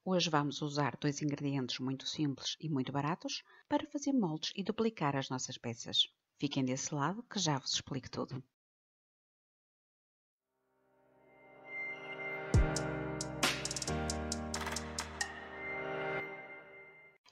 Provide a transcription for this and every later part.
Hoje vamos usar dois ingredientes muito simples e muito baratos para fazer moldes e duplicar as nossas peças. Fiquem desse lado que já vos explico tudo.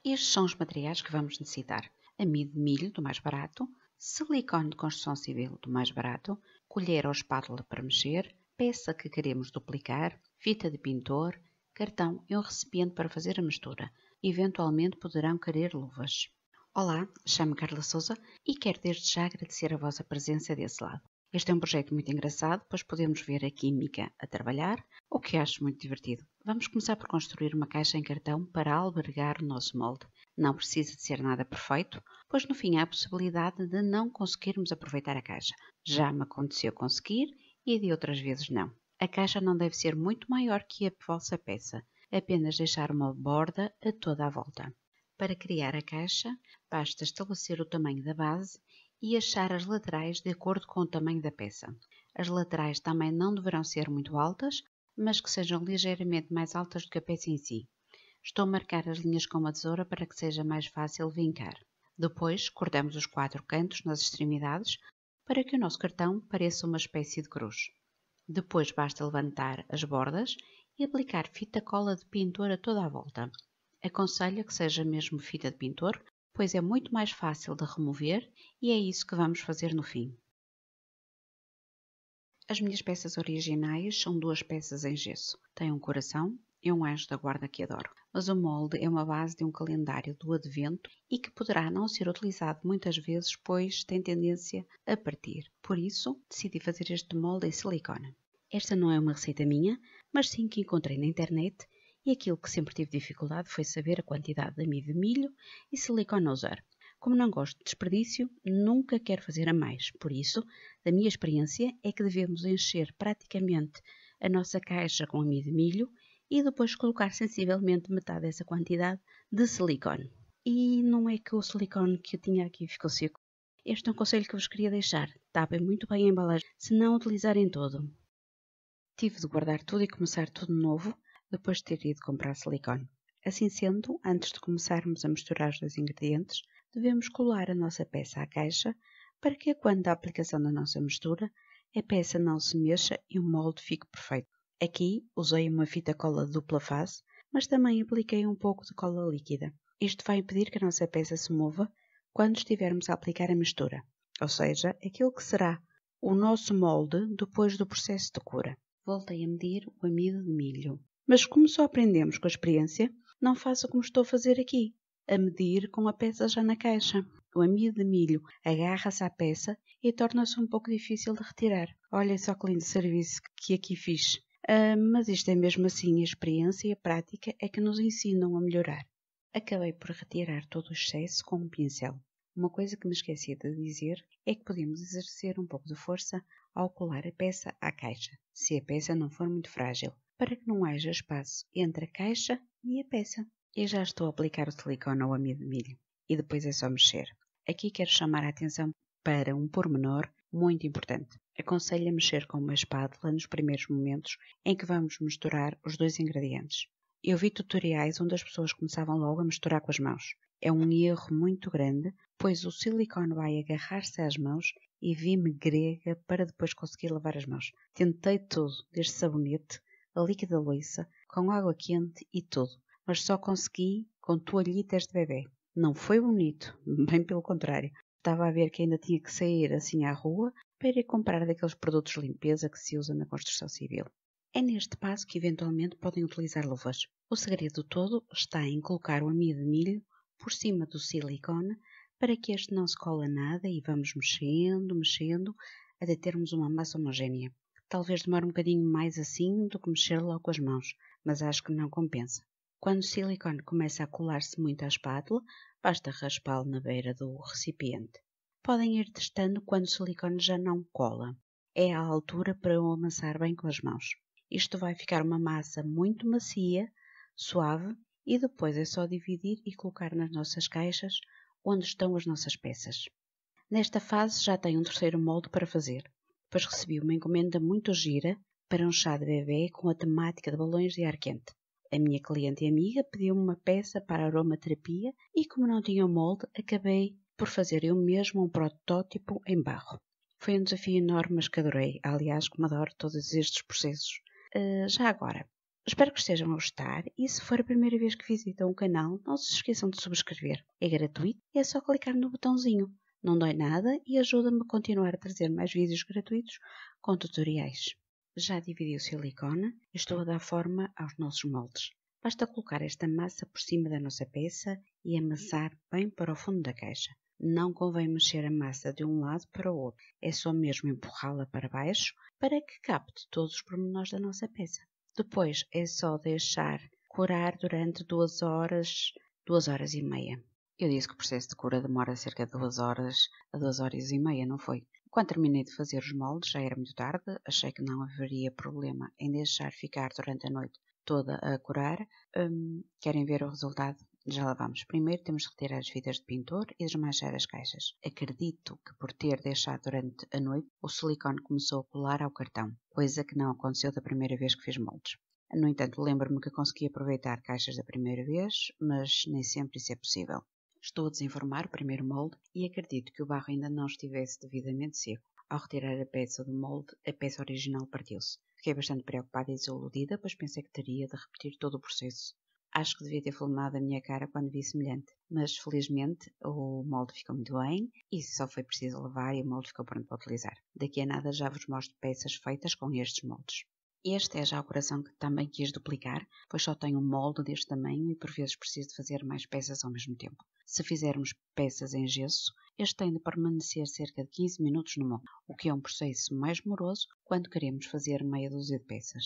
Estes são os materiais que vamos necessitar: amido de milho, do mais barato, silicone de construção civil, do mais barato, colher ou espátula para mexer, peça que queremos duplicar, fita de pintor, cartão e um recipiente para fazer a mistura. Eventualmente poderão querer luvas. Olá, chamo-me Carla Souza e quero desde já agradecer a vossa presença desse lado. Este é um projeto muito engraçado, pois podemos ver a química a trabalhar, o que acho muito divertido. Vamos começar por construir uma caixa em cartão para albergar o nosso molde. Não precisa de ser nada perfeito, pois no fim há a possibilidade de não conseguirmos aproveitar a caixa. Já me aconteceu conseguir e de outras vezes não. A caixa não deve ser muito maior que a vossa peça, apenas deixar uma borda a toda a volta. Para criar a caixa, basta estabelecer o tamanho da base e achar as laterais de acordo com o tamanho da peça. As laterais também não deverão ser muito altas, mas que sejam ligeiramente mais altas do que a peça em si. Estou a marcar as linhas com uma tesoura para que seja mais fácil vincar. Depois, cortamos os 4 cantos nas extremidades para que o nosso cartão pareça uma espécie de cruz. Depois basta levantar as bordas e aplicar fita cola de pintor a toda a volta. Aconselho que seja mesmo fita de pintor, pois é muito mais fácil de remover e é isso que vamos fazer no fim. As minhas peças originais são 2 peças em gesso. Tem um coração e um anjo da guarda que adoro. Mas o molde é uma base de um calendário do advento e que poderá não ser utilizado muitas vezes, pois tem tendência a partir. Por isso, decidi fazer este molde em silicone. Esta não é uma receita minha, mas sim que encontrei na internet e aquilo que sempre tive dificuldade foi saber a quantidade de amido de milho e silicone a usar. Como não gosto de desperdício, nunca quero fazer a mais. Por isso, da minha experiência, é que devemos encher praticamente a nossa caixa com amido de milho e depois colocar sensivelmente metade dessa quantidade de silicone. E não é que o silicone que eu tinha aqui ficou seco. Este é um conselho que vos queria deixar. Tapem muito bem a embalagem, se não utilizarem todo. Tive de guardar tudo e começar tudo novo, depois de ter ido comprar silicone. Assim sendo, antes de começarmos a misturar os 2 ingredientes, devemos colar a nossa peça à caixa para que, quando da aplicação da nossa mistura, a peça não se mexa e o molde fique perfeito. Aqui usei uma fita cola de dupla face, mas também apliquei um pouco de cola líquida. Isto vai impedir que a nossa peça se mova quando estivermos a aplicar a mistura, ou seja, aquilo que será o nosso molde depois do processo de cura. Voltei a medir o amido de milho. Mas como só aprendemos com a experiência, não faço como estou a fazer aqui, a medir com a peça já na caixa. O amido de milho agarra-se à peça e torna-se um pouco difícil de retirar. Olha só que lindo serviço que aqui fiz. Mas isto é mesmo assim, a experiência e a prática é que nos ensinam a melhorar. Acabei por retirar todo o excesso com um pincel. Uma coisa que me esqueci de dizer é que podemos exercer um pouco de força ao colar a peça à caixa, se a peça não for muito frágil, para que não haja espaço entre a caixa e a peça. Eu já estou a aplicar o silicone ao amido de milho e depois é só mexer. Aqui quero chamar a atenção para um pormenor muito importante. Aconselho a mexer com uma espátula nos primeiros momentos em que vamos misturar os 2 ingredientes. Eu vi tutoriais onde as pessoas começavam logo a misturar com as mãos. É um erro muito grande, pois o silicone vai agarrar-se às mãos e vi-me grega para depois conseguir lavar as mãos. Tentei tudo, desde sabonete, a líquido da louça, com água quente e tudo, mas só consegui com toalhitas de bebê. Não foi bonito, bem pelo contrário. Estava a ver que ainda tinha que sair assim à rua para ir comprar daqueles produtos de limpeza que se usa na construção civil. É neste passo que eventualmente podem utilizar luvas. O segredo todo está em colocar o amido de milho por cima do silicone para que este não se cola nada e vamos mexendo até termos uma massa homogénea. Talvez demore um bocadinho mais assim do que mexer logo com as mãos, mas acho que não compensa. Quando o silicone começa a colar-se muito à espátula, basta raspá-lo na beira do recipiente. Podem ir testando quando o silicone já não cola. É a altura para o amassar bem com as mãos. Isto vai ficar uma massa muito macia, suave, e depois é só dividir e colocar nas nossas caixas onde estão as nossas peças. Nesta fase já tenho um terceiro molde para fazer. Depois recebi uma encomenda muito gira para um chá de bebê com a temática de balões de ar quente. A minha cliente e amiga pediu-me uma peça para aromaterapia e, como não tinha o molde, acabei por fazer eu mesmo um protótipo em barro. Foi um desafio enorme, mas que adorei. Aliás, como adoro todos estes processos. Já agora, espero que estejam a gostar e se for a primeira vez que visitam o canal, não se esqueçam de subscrever. É gratuito e é só clicar no botãozinho. Não dói nada e ajuda-me a continuar a trazer mais vídeos gratuitos com tutoriais. Já dividi o silicone e estou a dar forma aos nossos moldes. Basta colocar esta massa por cima da nossa peça e amassar bem para o fundo da caixa. Não convém mexer a massa de um lado para o outro, é só mesmo empurrá-la para baixo para que capte todos os pormenores da nossa peça. Depois é só deixar curar durante 2 horas, 2 horas e meia. Eu disse que o processo de cura demora cerca de 2 horas a 2 horas e meia, não foi? Quando terminei de fazer os moldes, já era muito tarde, achei que não haveria problema em deixar ficar durante a noite toda a curar. Querem ver o resultado? Já lá vamos. Primeiro temos de retirar as fitas de pintor e desmanchar as caixas. Acredito que por ter deixado durante a noite, o silicone começou a colar ao cartão, coisa que não aconteceu da primeira vez que fiz moldes. No entanto, lembro-me que consegui aproveitar caixas da primeira vez, mas nem sempre isso é possível. Estou a desenformar o primeiro molde e acredito que o barro ainda não estivesse devidamente seco. Ao retirar a peça do molde, a peça original partiu-se. Fiquei bastante preocupada e desiludida, pois pensei que teria de repetir todo o processo. Acho que devia ter filmado a minha cara quando vi semelhante, mas felizmente o molde ficou muito bem e só foi preciso lavar e o molde ficou pronto para utilizar. Daqui a nada já vos mostro peças feitas com estes moldes. Este é já o coração que também quis duplicar, pois só tenho um molde deste tamanho e por vezes preciso de fazer mais peças ao mesmo tempo. Se fizermos peças em gesso, este tem de permanecer cerca de 15 minutos no molde, o que é um processo mais moroso quando queremos fazer meia dúzia de peças.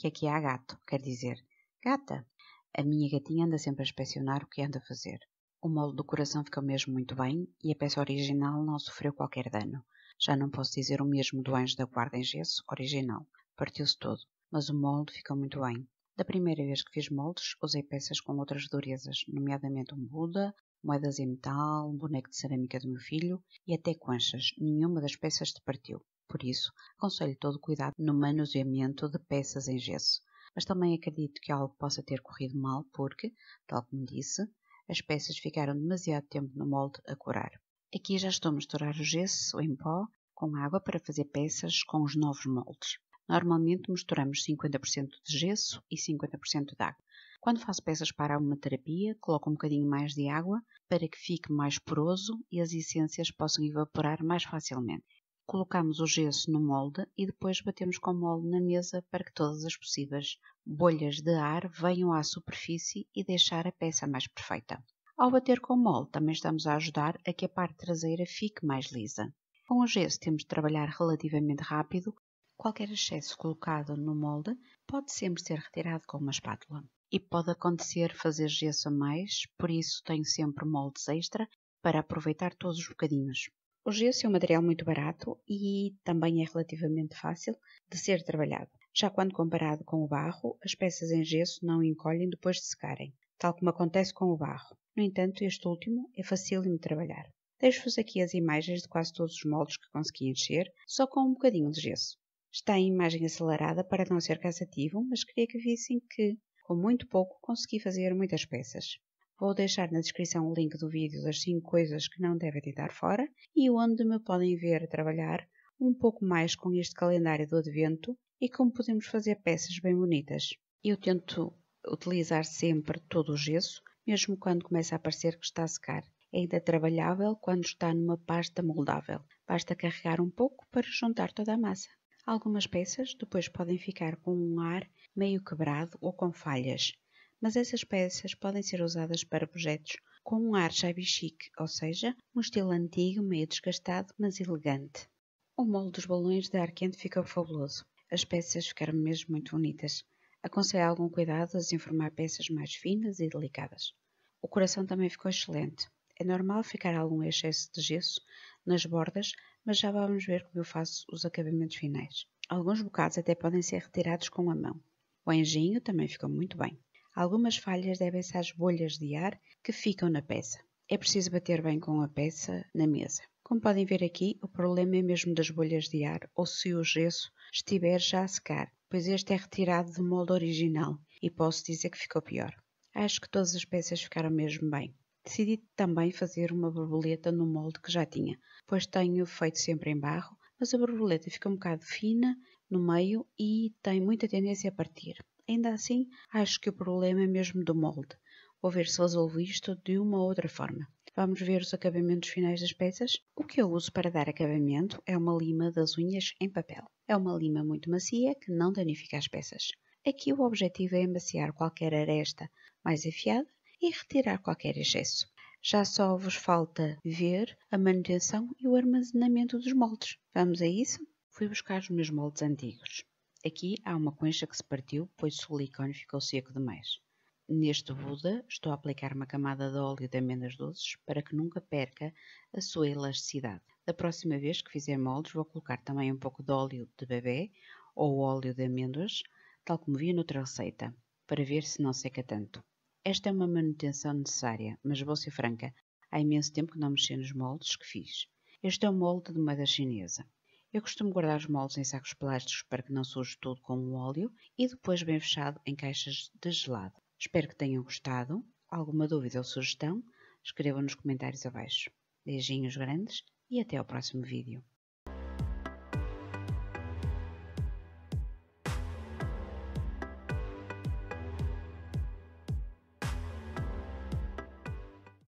E aqui há gato, quer dizer, gata. A minha gatinha anda sempre a inspecionar o que anda a fazer. O molde do coração ficou mesmo muito bem e a peça original não sofreu qualquer dano. Já não posso dizer o mesmo do anjo da guarda em gesso original. Partiu-se todo, mas o molde ficou muito bem. Da primeira vez que fiz moldes, usei peças com outras durezas, nomeadamente um Buda, moedas em metal, um boneco de cerâmica do meu filho e até conchas. Nenhuma das peças te partiu. Por isso, aconselho todo cuidado no manuseamento de peças em gesso. Mas também acredito que algo possa ter corrido mal porque, tal como disse, as peças ficaram demasiado tempo no molde a curar. Aqui já estou a misturar o gesso em pó com água para fazer peças com os novos moldes. Normalmente misturamos 50% de gesso e 50% de água. Quando faço peças para uma terapia, coloco um bocadinho mais de água para que fique mais poroso e as essências possam evaporar mais facilmente. Colocamos o gesso no molde e depois batemos com o molde na mesa para que todas as possíveis bolhas de ar venham à superfície e deixar a peça mais perfeita. Ao bater com o molde, também estamos a ajudar a que a parte traseira fique mais lisa. Com o gesso temos de trabalhar relativamente rápido. Qualquer excesso colocado no molde pode sempre ser retirado com uma espátula. E pode acontecer fazer gesso a mais, por isso tenho sempre moldes extra para aproveitar todos os bocadinhos. O gesso é um material muito barato e também é relativamente fácil de ser trabalhado. Já quando comparado com o barro, as peças em gesso não encolhem depois de secarem, tal como acontece com o barro. No entanto, este último é facílimo de trabalhar. Deixo-vos aqui as imagens de quase todos os moldes que consegui encher, só com um bocadinho de gesso. Está em imagem acelerada para não ser cansativo, mas queria que vissem que, com muito pouco, consegui fazer muitas peças. Vou deixar na descrição o link do vídeo das 5 coisas que não devem deitar fora e onde me podem ver trabalhar um pouco mais com este calendário do Advento e como podemos fazer peças bem bonitas. Eu tento utilizar sempre todo o gesso, mesmo quando começa a parecer que está a secar. É ainda trabalhável quando está numa pasta moldável. Basta carregar um pouco para juntar toda a massa. Algumas peças depois podem ficar com um ar meio quebrado ou com falhas, mas essas peças podem ser usadas para projetos com um ar shabby chic, ou seja, um estilo antigo, meio desgastado, mas elegante. O molde dos balões de ar quente ficou fabuloso. As peças ficaram mesmo muito bonitas. Aconselho algum cuidado a desenformar peças mais finas e delicadas. O coração também ficou excelente. É normal ficar algum excesso de gesso nas bordas, mas já vamos ver como eu faço os acabamentos finais. Alguns bocados até podem ser retirados com a mão. O anjinho também ficou muito bem. Algumas falhas devem-se às bolhas de ar que ficam na peça. É preciso bater bem com a peça na mesa. Como podem ver aqui, o problema é mesmo das bolhas de ar ou se o gesso estiver já a secar, pois este é retirado do molde original e posso dizer que ficou pior. Acho que todas as peças ficaram mesmo bem. Decidi também fazer uma borboleta no molde que já tinha, pois tenho feito sempre em barro, mas a borboleta fica um bocado fina no meio e tem muita tendência a partir. Ainda assim, acho que o problema é mesmo do molde. Vou ver se resolvo isto de uma ou outra forma. Vamos ver os acabamentos finais das peças. O que eu uso para dar acabamento é uma lima das unhas em papel. É uma lima muito macia que não danifica as peças. Aqui o objetivo é amaciar qualquer aresta mais afiada e retirar qualquer excesso. Já só vos falta ver a manutenção e o armazenamento dos moldes. Vamos a isso? Fui buscar os meus moldes antigos. Aqui há uma concha que se partiu, pois o silicone ficou seco demais. Neste Buda estou a aplicar uma camada de óleo de amêndoas doces para que nunca perca a sua elasticidade. Da próxima vez que fizer moldes vou colocar também um pouco de óleo de bebê ou óleo de amêndoas, tal como vi noutra receita, para ver se não seca tanto. Esta é uma manutenção necessária, mas vou ser franca, há imenso tempo que não mexi nos moldes que fiz. Este é o molde de moeda chinesa. Eu costumo guardar os moldes em sacos plásticos para que não suje tudo com o óleo e depois bem fechado em caixas de gelado. Espero que tenham gostado. Alguma dúvida ou sugestão? Escrevam nos comentários abaixo. Beijinhos grandes e até ao próximo vídeo.